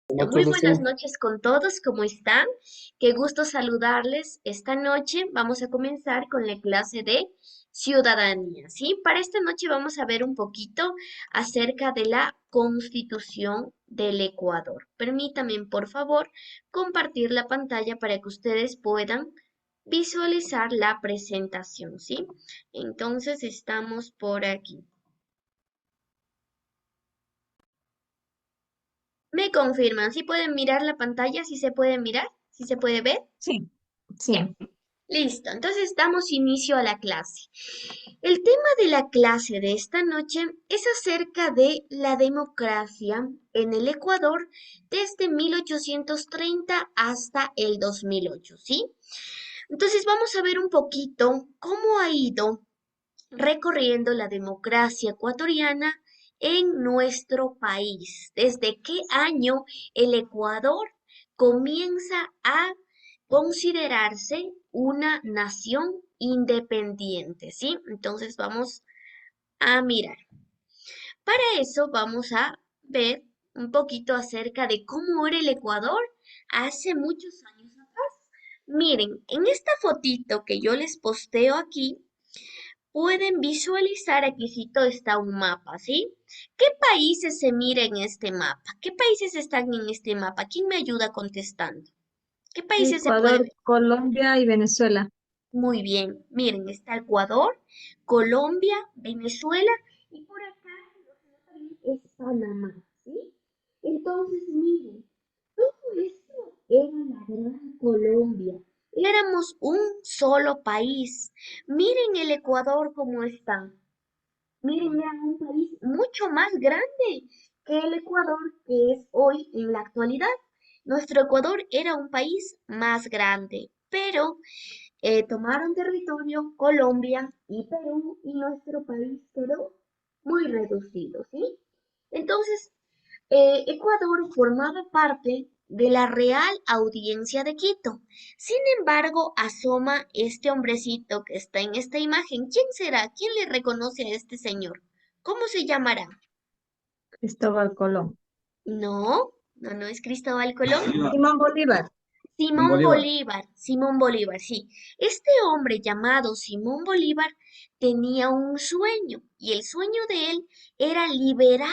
Hola, Muy buenas Celeste. noches con todos, ¿cómo están? Qué gusto saludarles. Esta noche vamos a comenzar con la clase de ciudadanía, ¿sí? Para esta noche vamos a ver un poquito acerca de la Constitución del Ecuador. Permítanme, por favor, compartir la pantalla para que ustedes puedan visualizar la presentación, ¿sí? Entonces estamos por aquí. ¿Me confirman? ¿Sí pueden mirar la pantalla? ¿Sí se puede mirar? ¿Sí se puede ver? Sí, Ya. sí. Listo, entonces damos inicio a la clase. El tema de la clase de esta noche es acerca de la democracia en el Ecuador desde 1830 hasta el 2008, ¿sí? Entonces vamos a ver un poquito cómo ha ido recorriendo la democracia ecuatoriana en nuestro país. ¿Desde qué año el Ecuador comienza a considerarse una nación independiente? ¿Sí? Entonces vamos a mirar. Para eso vamos a ver un poquito acerca de cómo era el Ecuador hace muchos años atrás. Miren, en esta fotito que yo les posteo aquí, pueden visualizar, aquícito está un mapa, ¿sí? ¿Qué países se mira en este mapa? ¿Qué países están en este mapa? ¿Quién me ayuda contestando? ¿Qué países se puede Ecuador, ver? Colombia y Venezuela. Muy bien, miren, está Ecuador, Colombia, Venezuela y por acá es Panamá, ¿sí? Entonces, miren, todo esto era la gran Colombia. Éramos un solo país. Miren el Ecuador cómo está. Miren, era un país mucho más grande que el Ecuador que es hoy en la actualidad. Nuestro Ecuador era un país más grande, pero tomaron territorio Colombia y Perú y nuestro país quedó muy reducido, ¿sí? Entonces, Ecuador formaba parte de la Real Audiencia de Quito. Sin embargo, asoma este hombrecito que está en esta imagen. ¿Quién será? ¿Quién le reconoce a este señor? ¿Cómo se llamará? Cristóbal Colón. No, no es Cristóbal Colón. Simón Bolívar. Simón Bolívar, sí. Este hombre llamado Simón Bolívar tenía un sueño y el sueño de él era liberar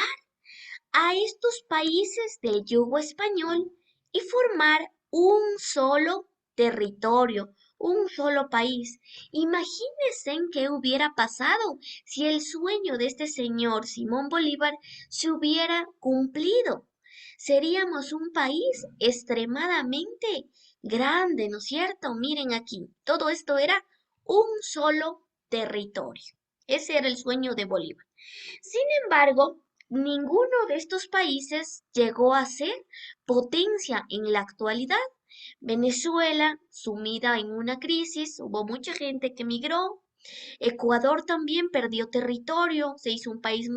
a estos países del yugo español y formar un solo territorio, un solo país. Imagínense en qué hubiera pasado si el sueño de este señor Simón Bolívar se hubiera cumplido. Seríamos un país extremadamente grande, ¿no es cierto? Miren aquí, todo esto era un solo territorio. Ese era el sueño de Bolívar. Sin embargo, ninguno de estos países llegó a ser potencia en la actualidad. Venezuela, sumida en una crisis, hubo mucha gente que emigró. Ecuador también perdió territorio, se hizo un país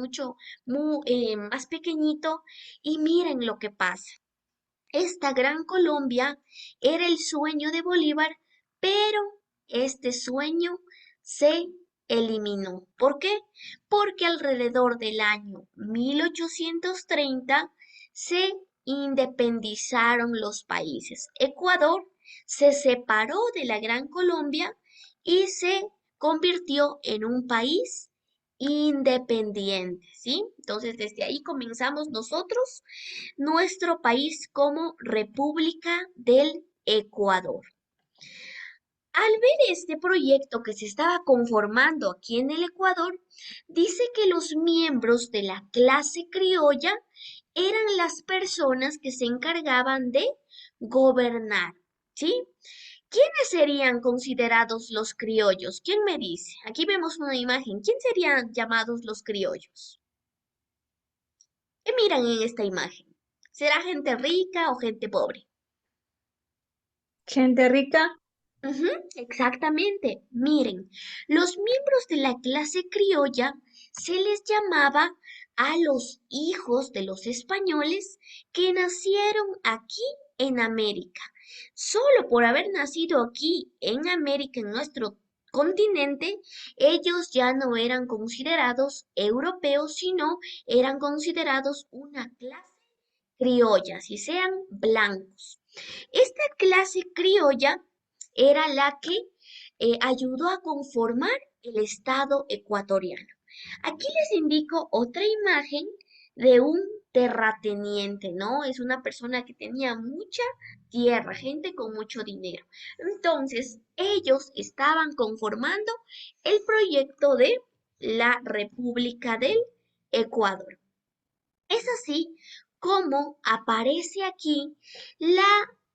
más pequeñito. Y miren lo que pasa. Esta gran Colombia era el sueño de Bolívar, pero este sueño se eliminó. ¿Por qué? Porque alrededor del año 1830 se independizaron los países. Ecuador se separó de la Gran Colombia y se convirtió en un país independiente, ¿sí? Entonces, desde ahí comenzamos nosotros nuestro país como República del Ecuador. Al ver este proyecto que se estaba conformando aquí en el Ecuador, dice que los miembros de la clase criolla eran las personas que se encargaban de gobernar, ¿sí? ¿Quiénes serían considerados los criollos? ¿Quién me dice? Aquí vemos una imagen. ¿Quién serían llamados los criollos? ¿Qué miran en esta imagen? ¿Será gente rica o gente pobre? Gente rica. Ujú, exactamente. Miren, los miembros de la clase criolla se les llamaba a los hijos de los españoles que nacieron aquí en América. Solo por haber nacido aquí en América, en nuestro continente, ellos ya no eran considerados europeos, sino eran considerados una clase criollas y sean blancos. Esta clase criolla era la que ayudó a conformar el Estado ecuatoriano. Aquí les indico otra imagen de un terrateniente, ¿no? Es una persona que tenía mucha tierra, gente con mucho dinero. Entonces, ellos estaban conformando el proyecto de la República del Ecuador. Es así como aparece aquí la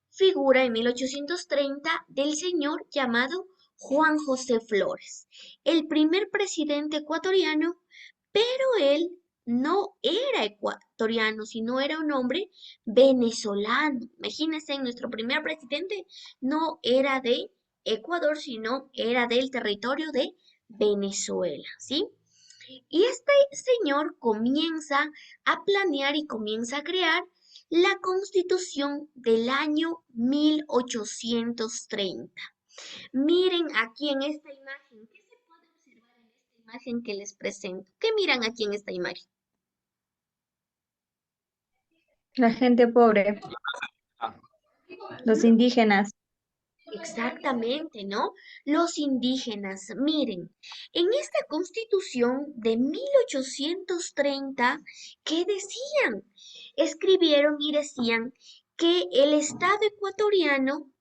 figura en 1830 del señor llamado Juan José Flores, el primer presidente ecuatoriano, pero él no era ecuatoriano, sino era un hombre venezolano. Imagínense, nuestro primer presidente no era de Ecuador, sino era del territorio de Venezuela, ¿sí? Y este señor comienza a planear y comienza a crear la Constitución del año 1830. Miren aquí en esta imagen, ¿qué se puede observar en esta imagen que les presento? ¿Qué miran aquí en esta imagen? La gente pobre, los indígenas. Exactamente, ¿no? Los indígenas, miren, en esta constitución de 1830, ¿qué decían? Escribieron y decían que el Estado ecuatoriano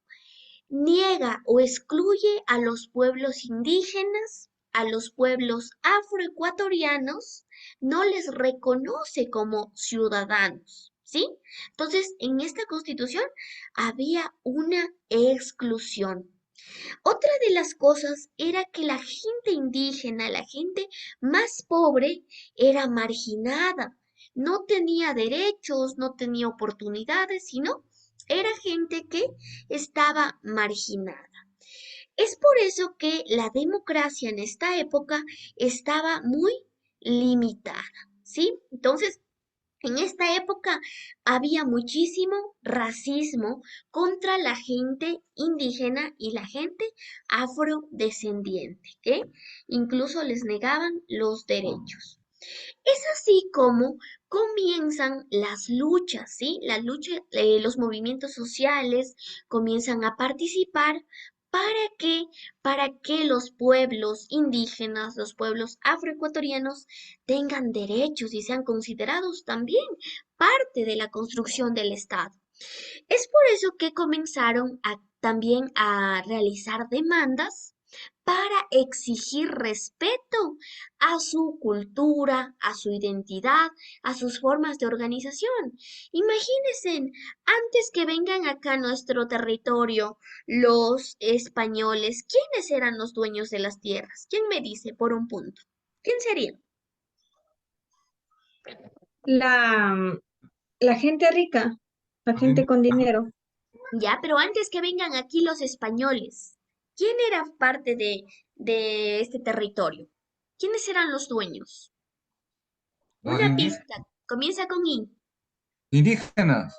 niega o excluye a los pueblos indígenas, a los pueblos afroecuatorianos, no les reconoce como ciudadanos, ¿sí? Entonces, en esta constitución había una exclusión. Otra de las cosas era que la gente indígena, la gente más pobre, era marginada, no tenía derechos, no tenía oportunidades, sino era gente que estaba marginada. Es por eso que la democracia en esta época estaba muy limitada, ¿sí? Entonces, en esta época había muchísimo racismo contra la gente indígena y la gente afrodescendiente, que incluso les negaban los derechos. Es así como comienzan las luchas, ¿sí? La lucha, los movimientos sociales comienzan a participar. ¿Para qué? Para que los pueblos indígenas, los pueblos afroecuatorianos tengan derechos y sean considerados también parte de la construcción del Estado. Es por eso que comenzaron también a realizar demandas para exigir respeto a su cultura, a su identidad, a sus formas de organización. Imagínense, antes que vengan acá a nuestro territorio los españoles, ¿quiénes eran los dueños de las tierras? ¿Quién me dice por un punto? ¿Quién sería? La, la gente rica, la gente con dinero. Ya, pero antes que vengan aquí los españoles, ¿quién era parte de este territorio? ¿Quiénes eran los dueños? Los Una pista, comienza con I. indígenas,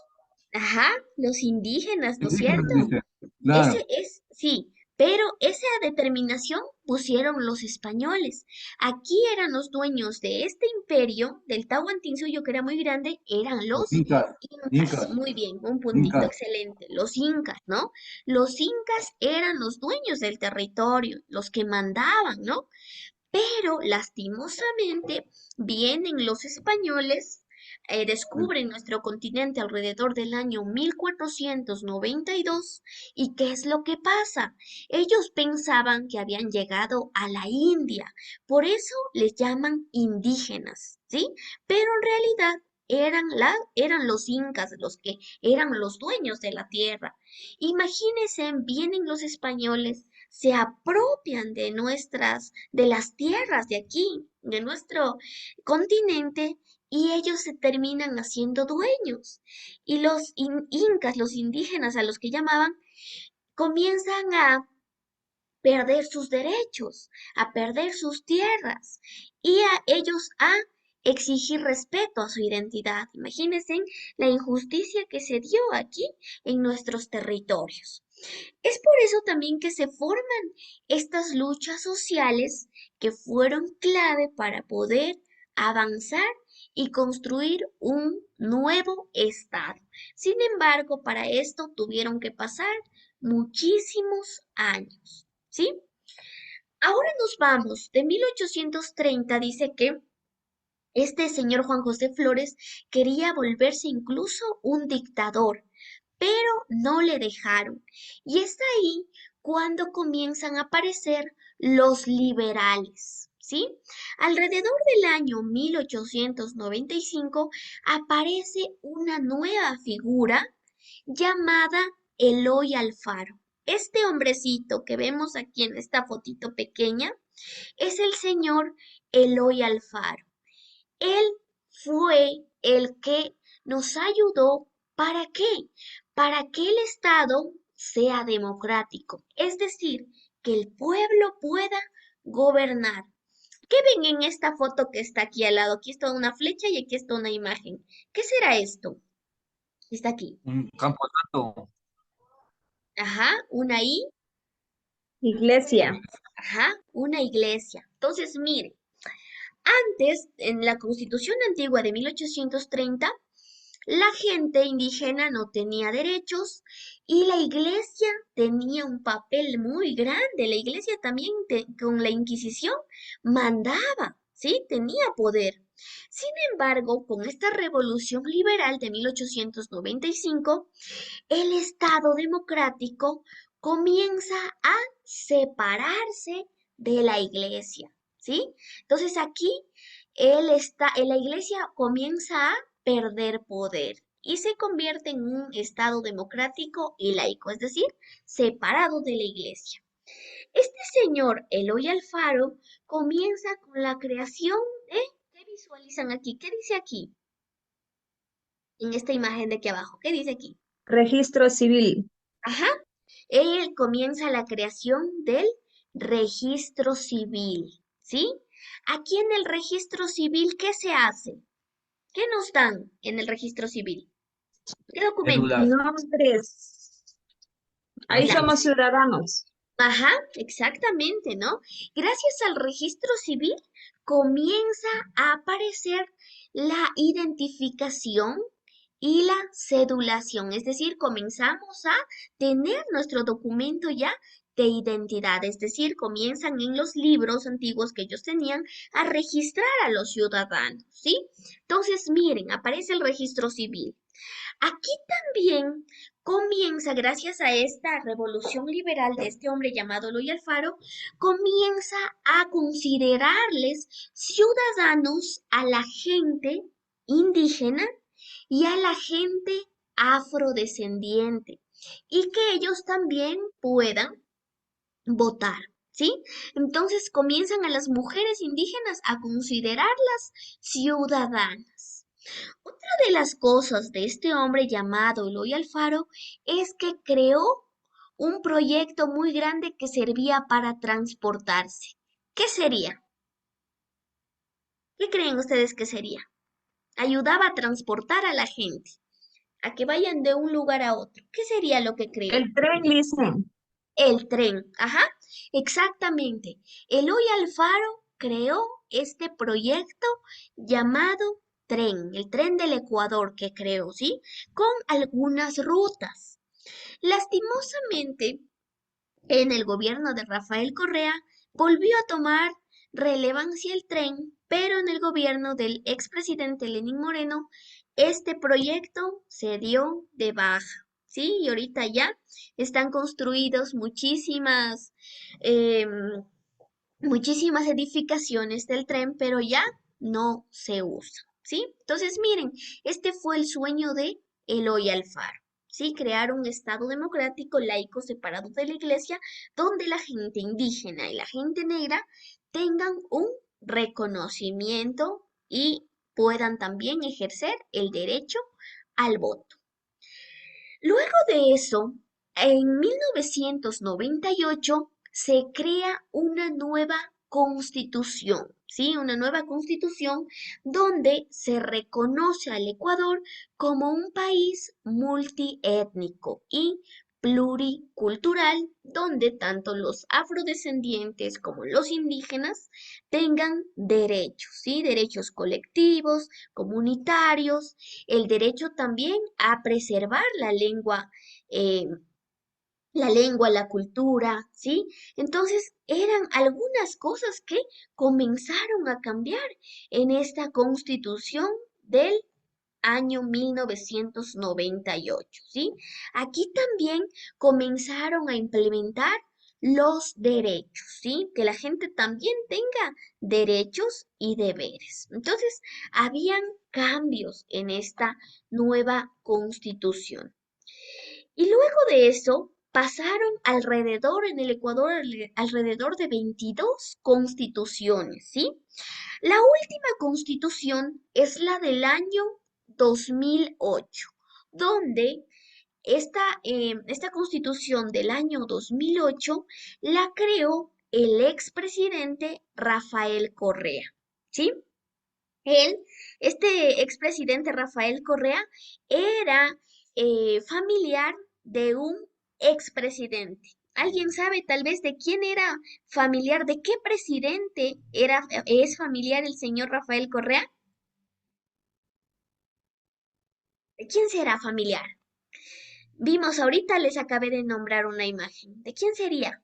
Ajá, los indígenas, ¿no es indígenas, cierto? dice. Ese Claro, es, sí, pero esa determinación pusieron los españoles. Aquí eran los dueños de este imperio, del Tahuantinsuyo, que era muy grande, eran los los incas, incas. incas, Muy bien, un puntito, incas. excelente. Los incas, ¿no? Los incas eran los dueños del territorio, los que mandaban, ¿no? Pero lastimosamente vienen los españoles, descubren nuestro continente alrededor del año 1492. ¿Y qué es lo que pasa? Ellos pensaban que habían llegado a la India, por eso les llaman indígenas, ¿sí? Pero en realidad eran los incas los que eran los dueños de la tierra. Imagínense, vienen los españoles, se apropian de las tierras de aquí, de nuestro continente, y ellos se terminan haciendo dueños. Y los incas, los indígenas a los que llamaban, comienzan a perder sus derechos, a perder sus tierras y a ellos a exigir respeto a su identidad. Imagínense la injusticia que se dio aquí en nuestros territorios. Es por eso también que se forman estas luchas sociales que fueron clave para poder avanzar y construir un nuevo estado. Sin embargo, para esto tuvieron que pasar muchísimos años, ¿sí? Ahora nos vamos. De 1830 dice que este señor Juan José Flores quería volverse incluso un dictador, pero no le dejaron. Y es ahí cuando comienzan a aparecer los liberales, ¿sí? Alrededor del año 1895 aparece una nueva figura llamada Eloy Alfaro. Este hombrecito que vemos aquí en esta fotito pequeña es el señor Eloy Alfaro. Él fue el que nos ayudó. ¿Para qué? Para que el Estado sea democrático, es decir, que el pueblo pueda gobernar. ¿Qué ven en esta foto que está aquí al lado? Aquí está una flecha y aquí está una imagen. ¿Qué será esto? Está aquí. Un camposanto. Ajá, una I, Iglesia. ajá, una iglesia. Entonces, miren, antes, en la Constitución antigua de 1830, la gente indígena no tenía derechos y la iglesia tenía un papel muy grande. La iglesia también con la Inquisición mandaba, ¿sí? Tenía poder. Sin embargo, con esta revolución liberal de 1895, el Estado democrático comienza a separarse de la iglesia, ¿sí? Entonces aquí la iglesia comienza a perder poder y se convierte en un Estado democrático y laico, es decir, separado de la iglesia. Este señor Eloy Alfaro comienza con la creación de, ¿qué visualizan aquí? ¿Qué dice aquí? En esta imagen de aquí abajo, ¿qué dice aquí? Registro civil. Ajá, él comienza la creación del registro civil, ¿sí? Aquí en el registro civil, ¿qué se hace? ¿Qué nos dan en el registro civil? ¿Qué documentos? Cédulas. Nombres. Ahí Ya. somos ciudadanos. Ajá, exactamente, ¿no? Gracias al registro civil comienza a aparecer la identificación y la cedulación, es decir, comenzamos a tener nuestro documento ya de identidad, es decir, comienzan en los libros antiguos que ellos tenían a registrar a los ciudadanos, ¿sí? Entonces, miren, aparece el registro civil. Aquí también comienza, gracias a esta revolución liberal de este hombre llamado Eloy Alfaro, comienza a considerarles ciudadanos a la gente indígena y a la gente afrodescendiente y que ellos también puedan votar, ¿sí? Entonces comienzan a las mujeres indígenas a considerarlas ciudadanas. Otra de las cosas de este hombre llamado Eloy Alfaro es que creó un proyecto muy grande que servía para transportarse. ¿Qué sería? ¿Qué creen ustedes que sería? Ayudaba a transportar a la gente, a que vayan de un lugar a otro. ¿Qué sería lo que creó? El tren, dicen. El tren, ajá, exactamente. Eloy Alfaro creó este proyecto llamado tren, el tren del Ecuador que creó, ¿sí? Con algunas rutas. Lastimosamente, en el gobierno de Rafael Correa volvió a tomar relevancia el tren, pero en el gobierno del expresidente Lenín Moreno, este proyecto se dio de baja, ¿sí? Y ahorita ya están construidos em, muchísimas edificaciones del tren, pero ya no se usa, ¿sí? Entonces, miren, este fue el sueño de Eloy Alfaro, ¿sí? Crear un Estado democrático, laico, separado de la iglesia, donde la gente indígena y la gente negra tengan un reconocimiento y puedan también ejercer el derecho al voto. Luego de eso, en 1998 se crea una nueva constitución, ¿sí? Una nueva constitución donde se reconoce al Ecuador como un país multiétnico y pluricultural donde tanto los afrodescendientes como los indígenas tengan derechos, ¿sí? Derechos colectivos, comunitarios, el derecho también a preservar eh, la cultura, ¿sí? Entonces eran algunas cosas que comenzaron a cambiar en esta constitución del año 1998, ¿sí? Aquí también comenzaron a implementar los derechos, ¿sí? Que la gente también tenga derechos y deberes. Entonces, habían cambios en esta nueva constitución. Y luego de eso, pasaron alrededor en el Ecuador, alrededor de 22 constituciones, ¿sí? La última constitución es la del año 2008, donde esta constitución del año 2008 la creó el expresidente Rafael Correa, ¿sí? Él, este expresidente Rafael Correa, era familiar de un expresidente. ¿Alguien sabe tal vez de quién era familiar, de qué presidente es familiar el señor Rafael Correa? ¿De quién será familiar? Vimos ahorita, les acabé de nombrar una imagen. ¿De quién sería?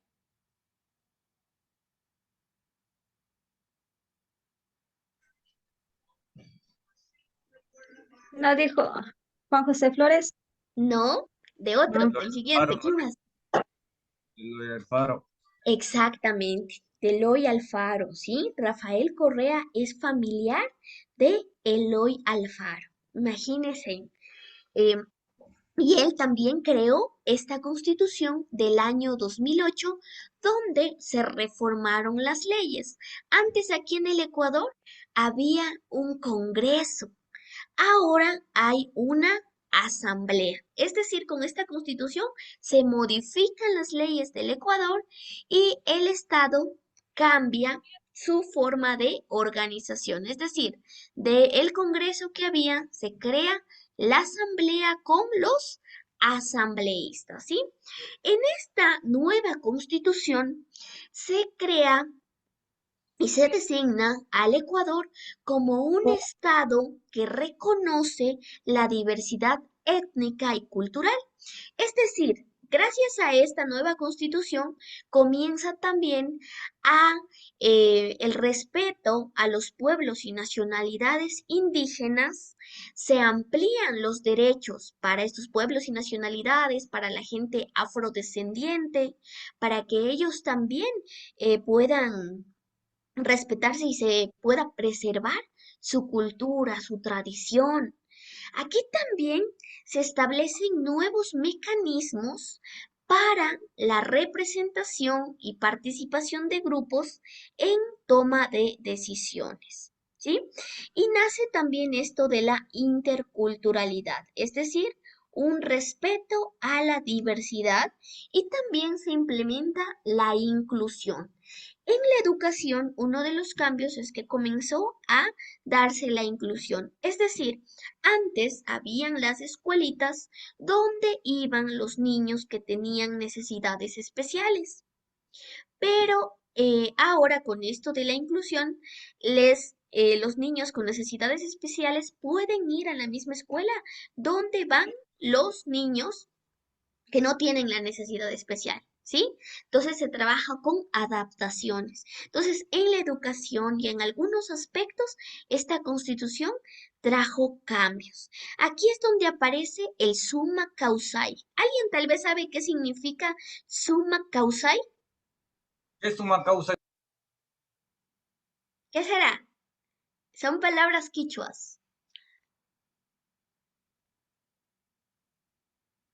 No dijo Juan José Flores. No, de otro, No. Eloy el siguiente, Alfaro, ¿quién más? Eloy Alfaro. Exactamente, Eloy Alfaro, ¿sí? Rafael Correa es familiar de Eloy Alfaro. Imagínense. eh, y él también creó esta constitución del año 2008, donde se reformaron las leyes. Antes aquí en el Ecuador había un congreso. Ahora hay una asamblea. Es decir, con esta constitución se modifican las leyes del Ecuador y el Estado cambia su forma de organización. Es decir, del Congreso que había, se crea la asamblea con los asambleístas, ¿sí? En esta nueva constitución se crea y se designa al Ecuador como un estado que reconoce la diversidad étnica y cultural. Es decir, gracias a esta nueva constitución comienza también a el respeto a los pueblos y nacionalidades indígenas, se amplían los derechos para estos pueblos y nacionalidades, para la gente afrodescendiente, para que ellos también puedan respetarse y se pueda preservar su cultura, su tradición. Aquí también se establecen nuevos mecanismos para la representación y participación de grupos en toma de decisiones, ¿sí? Y nace también esto de la interculturalidad, es decir, un respeto a la diversidad y también se implementa la inclusión. En la educación, uno de los cambios es que comenzó a darse la inclusión, es decir, antes habían las escuelitas donde iban los niños que tenían necesidades especiales, pero ahora con esto de la inclusión, los niños con necesidades especiales pueden ir a la misma escuela donde van los niños que no tienen la necesidad especial, ¿sí? Entonces se trabaja con adaptaciones. Entonces, en la educación y en algunos aspectos, esta constitución trajo cambios. Aquí es donde aparece el summa causai. ¿Alguien tal vez sabe qué significa summa causai? Es una causa. ¿Qué será? Son palabras quichuas.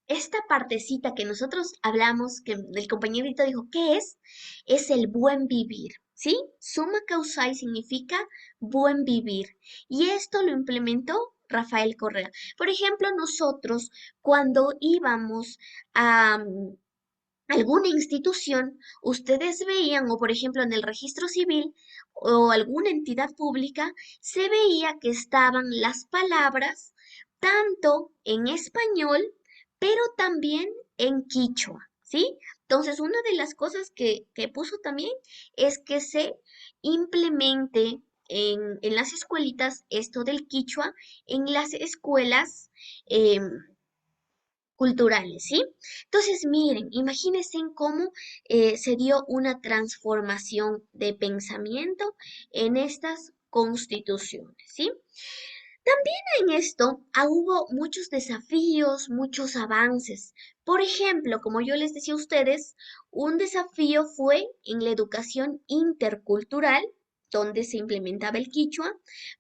Esta partecita que nosotros hablamos, que el compañerito dijo, ¿qué es? Es el buen vivir, ¿sí? Summa causai significa buen vivir. Y esto lo implementó Rafael Correa. Por ejemplo, nosotros cuando íbamos a alguna institución, ustedes veían, o por ejemplo en el registro civil o alguna entidad pública, se veía que estaban las palabras tanto en español, pero también en quichua, ¿sí? Entonces, una de las cosas que puso también es que se implemente en las escuelitas esto del quichua, en las escuelas em, culturales, ¿sí? Entonces, miren, imagínense en cómo se dio una transformación de pensamiento en estas constituciones, ¿sí? También en esto hubo muchos desafíos, muchos avances. Por ejemplo, como yo les decía a ustedes, un desafío fue en la educación intercultural, donde se implementaba el quichua.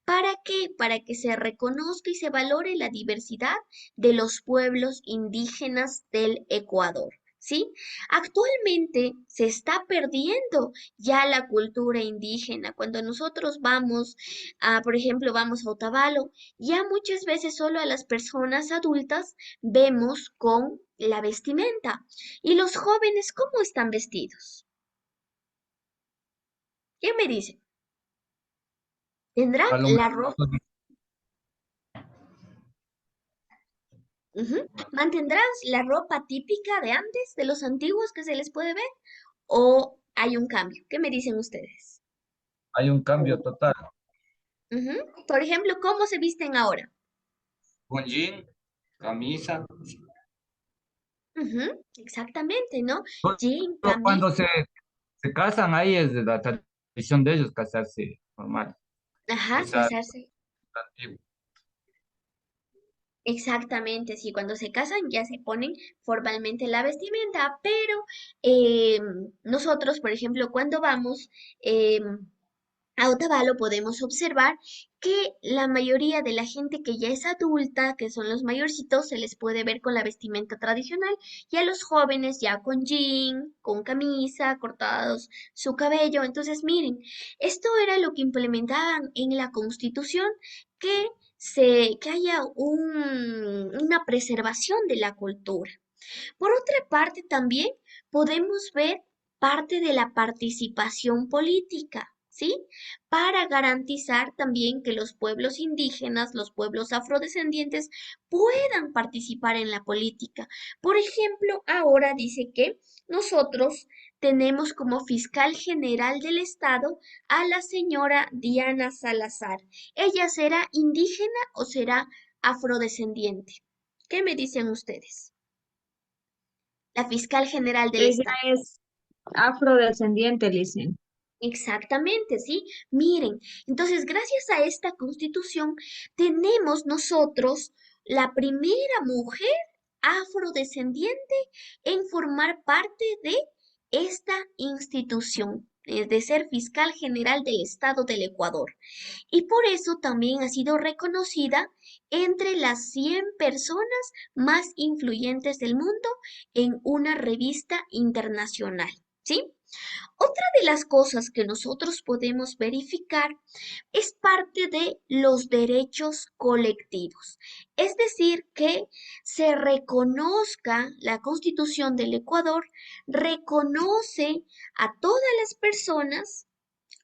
¿Para qué? Para que se reconozca y se valore la diversidad de los pueblos indígenas del Ecuador. ¿Sí? Actualmente se está perdiendo ya la cultura indígena. Cuando nosotros vamos por ejemplo, vamos a Otavalo, ya muchas veces solo a las personas adultas vemos con la vestimenta. ¿Y los jóvenes cómo están vestidos? ¿Qué me dicen? ¿Tendrán A lo la mejor, ropa? ¿Mantendrán la ropa típica de antes, de los antiguos que se les puede ver? ¿O hay un cambio? ¿Qué me dicen ustedes? hay un cambio total. Ujú. Por ejemplo, ¿cómo se visten ahora? Un jean, camisa. Ujú, exactamente, ¿no? Solo Jean, cuando camisa, se casan, ahí es de la tradición de ellos casarse normal. ajá, Es algo casarse. antiguo. Exactamente, sí, cuando se casan ya se ponen formalmente la vestimenta, pero nosotros, por ejemplo, cuando vamos a Otavalo podemos observar que la mayoría de la gente que ya es adulta, que son los mayorcitos, se les puede ver con la vestimenta tradicional y a los jóvenes ya con jean, con camisa, cortados su cabello. Entonces, miren, esto era lo que implementaban en la Constitución, que que haya una preservación de la cultura. Por otra parte, también podemos ver parte de la participación política, ¿sí? Para garantizar también que los pueblos indígenas, los pueblos afrodescendientes puedan participar en la política. Por ejemplo, ahora dice que nosotros tenemos como fiscal general del Estado a la señora Diana Salazar. ¿Ella será indígena o será afrodescendiente? ¿Qué me dicen ustedes? La fiscal general del Ella Estado. es afrodescendiente, dicen. Exactamente, ¿sí? Miren, entonces gracias a esta constitución tenemos nosotros la primera mujer afrodescendiente en formar parte de esta institución, de ser fiscal general del Estado del Ecuador. Y por eso también ha sido reconocida entre las 100 personas más influyentes del mundo en una revista internacional, ¿sí? Otra de las cosas que nosotros podemos verificar es parte de los derechos colectivos, es decir, que se reconozca la Constitución del Ecuador, reconoce a todas las personas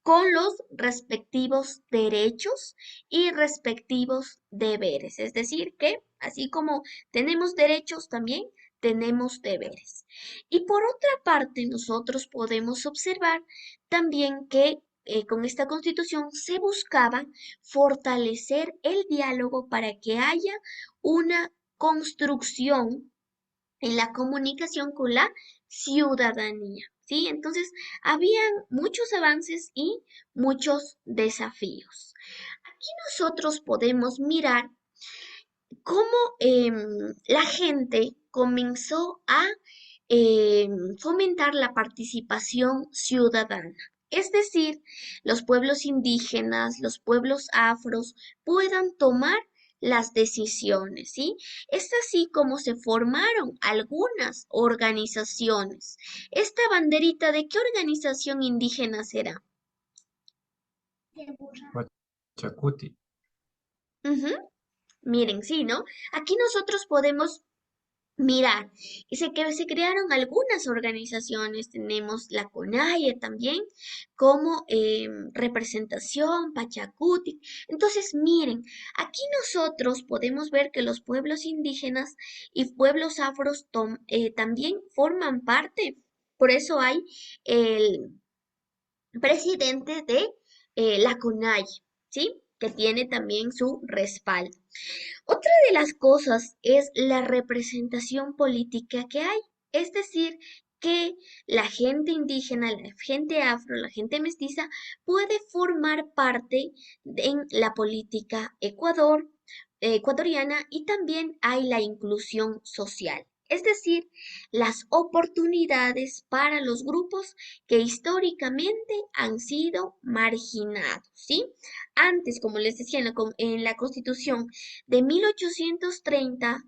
con los respectivos derechos y respectivos deberes. Es decir, que así como tenemos derechos, también tenemos deberes. Y por otra parte, nosotros podemos observar también que con esta constitución se buscaba fortalecer el diálogo para que haya una construcción en la comunicación con la ciudadanía, ¿sí? Entonces, habían muchos avances y muchos desafíos. Aquí nosotros podemos mirar cómo la gente comenzó a fomentar la participación ciudadana. Es decir, los pueblos indígenas, los pueblos afros puedan tomar las decisiones, ¿sí? Es así como se formaron algunas organizaciones. ¿Esta banderita de qué organización indígena será? Pachacuti. Ujú. Miren, sí, ¿no? Aquí nosotros podemos mirar. Que se crearon algunas organizaciones, tenemos la CONAIE también, como representación, Pachacutic. Entonces, miren, aquí nosotros podemos ver que los pueblos indígenas y pueblos afros también forman parte. Por eso hay el presidente de la CONAIE, ¿sí? Que tiene también su respaldo. Otra de las cosas es la representación política que hay, es decir, que la gente indígena, la gente afro, la gente mestiza puede formar parte en la política ecuatoriana y también hay la inclusión social. Es decir, las oportunidades para los grupos que históricamente han sido marginados, ¿sí? Antes, como les decía, en la Constitución de 1830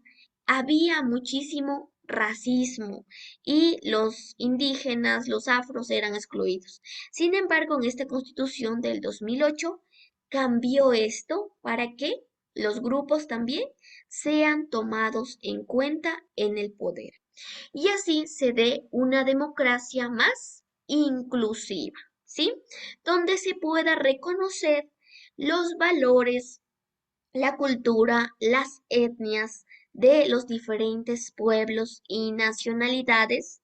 había muchísimo racismo y los indígenas, los afros eran excluidos. Sin embargo, en esta Constitución del 2008 cambió esto para que los grupos también sean tomados en cuenta en el poder. Y así se dé una democracia más inclusiva, ¿sí? Donde se pueda reconocer los valores, la cultura, las etnias de los diferentes pueblos y nacionalidades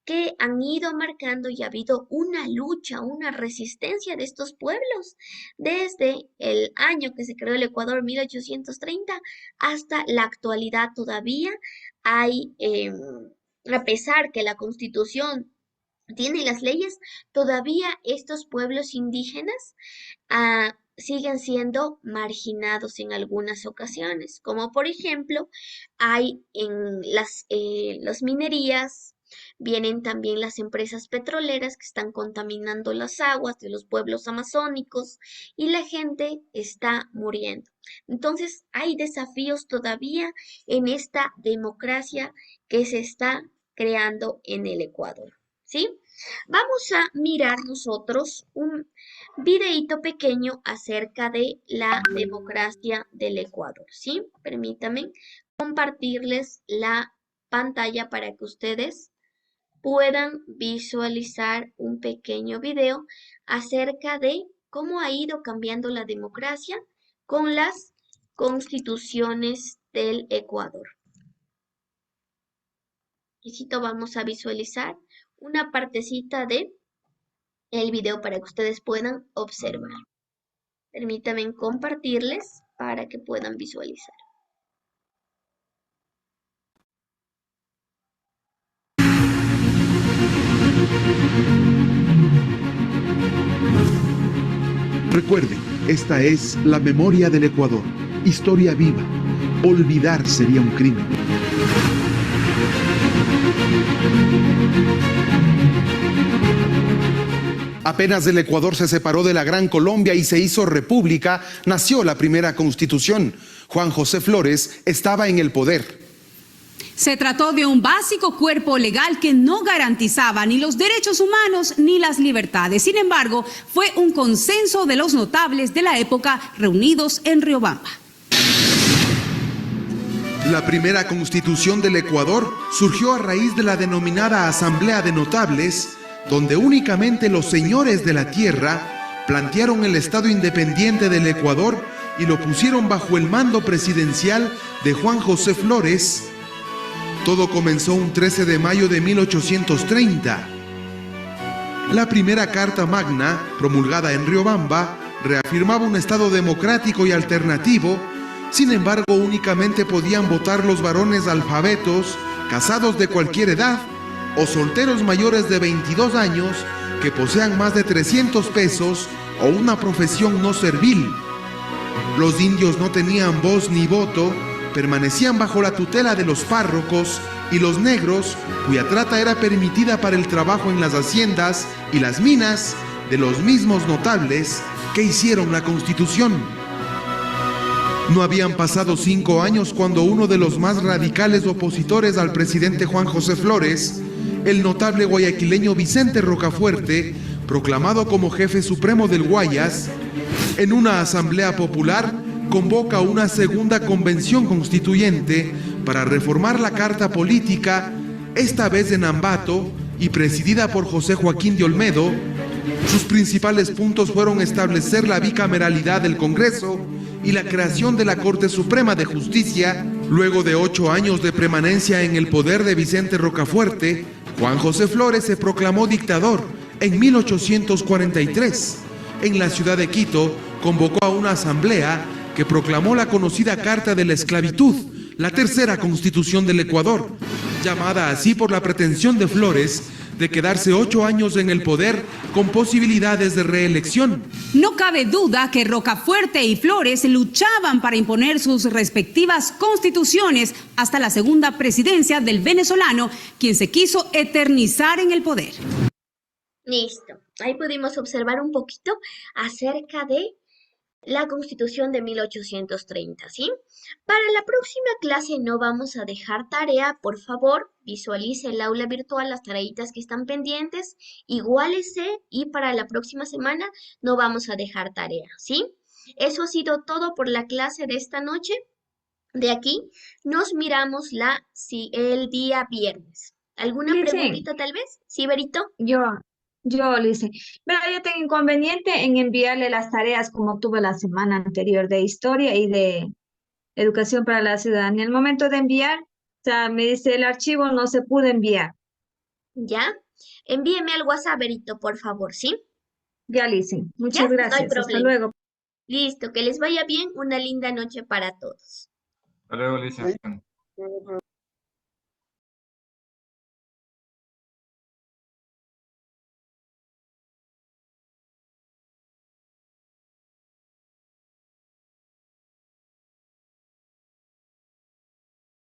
que han ido marcando y ha habido una lucha, una resistencia de estos pueblos desde el año que se creó el Ecuador, 1830, hasta la actualidad todavía hay, a pesar que la Constitución tiene las leyes, todavía estos pueblos indígenas siguen siendo marginados en algunas ocasiones, como por ejemplo hay en las minerías, vienen también las empresas petroleras que están contaminando las aguas de los pueblos amazónicos y la gente está muriendo. Entonces hay desafíos todavía en esta democracia que se está creando en el Ecuador, ¿sí? Vamos a mirar nosotros un videíto pequeño acerca de la democracia del Ecuador, ¿sí? Permítanme compartirles la pantalla para que ustedes puedan visualizar un pequeño video acerca de cómo ha ido cambiando la democracia con las constituciones del Ecuador. Y vamos a visualizar una partecita de el video para que ustedes puedan observar. Permítanme compartirles para que puedan visualizar. Recuerden, esta es la memoria del Ecuador, historia viva. Olvidar sería un crimen. Apenas el Ecuador se separó de la Gran Colombia y se hizo república, nació la primera constitución. Juan José Flores estaba en el poder. Se trató de un básico cuerpo legal que no garantizaba ni los derechos humanos ni las libertades. Sin embargo, fue un consenso de los notables de la época reunidos en Riobamba. La primera constitución del Ecuador surgió a raíz de la denominada Asamblea de Notables, donde únicamente los señores de la tierra plantearon el Estado independiente del Ecuador y lo pusieron bajo el mando presidencial de Juan José Flores. Todo comenzó un 13 de mayo de 1830. La primera Carta Magna, promulgada en Riobamba, reafirmaba un Estado democrático y alternativo. Sin embargo, únicamente podían votar los varones alfabetos, casados de cualquier edad, o solteros mayores de 22 años que posean más de 300 pesos o una profesión no servil. Los indios no tenían voz ni voto, permanecían bajo la tutela de los párrocos, y los negros, cuya trata era permitida para el trabajo en las haciendas y las minas, de los mismos notables que hicieron la Constitución. No habían pasado 5 años cuando uno de los más radicales opositores al presidente Juan José Flores, el notable guayaquileño Vicente Rocafuerte, proclamado como jefe supremo del Guayas, en una asamblea popular convoca una segunda convención constituyente para reformar la Carta Política, esta vez en Ambato y presidida por José Joaquín de Olmedo. Sus principales puntos fueron establecer la bicameralidad del Congreso y la creación de la Corte Suprema de Justicia. Luego de 8 años de permanencia en el poder de Vicente Rocafuerte, Juan José Flores se proclamó dictador en 1843. En la ciudad de Quito, convocó a una asamblea que proclamó la conocida Carta de la Esclavitud, la tercera constitución del Ecuador, llamada así por la pretensión de Flores de quedarse 8 años en el poder con posibilidades de reelección. No cabe duda que Rocafuerte y Flores luchaban para imponer sus respectivas constituciones hasta la segunda presidencia del venezolano, quien se quiso eternizar en el poder. Listo. Ahí pudimos observar un poquito acerca de la Constitución de 1830, ¿sí? Para la próxima clase no vamos a dejar tarea, por favor, visualice el aula virtual, las tareitas que están pendientes, iguálese y para la próxima semana no vamos a dejar tarea, ¿sí? Eso ha sido todo por la clase de esta noche. De aquí nos miramos el día viernes. ¿Alguna Lice, preguntita tal vez? ¿Sí, Berito? yo, Lice. Pero yo tengo inconveniente en enviarle las tareas como tuve la semana anterior de historia y de educación para la ciudadanía. El momento de enviar, o sea, me dice el archivo no se pudo enviar. ¿Ya? Envíeme al WhatsApp, Berito, por favor, ¿sí? Ya, Lice. ¿Ya? Muchas No hay gracias. Hasta problema. luego. Listo, que les vaya bien. Una linda noche para todos. Hasta luego, Alicia.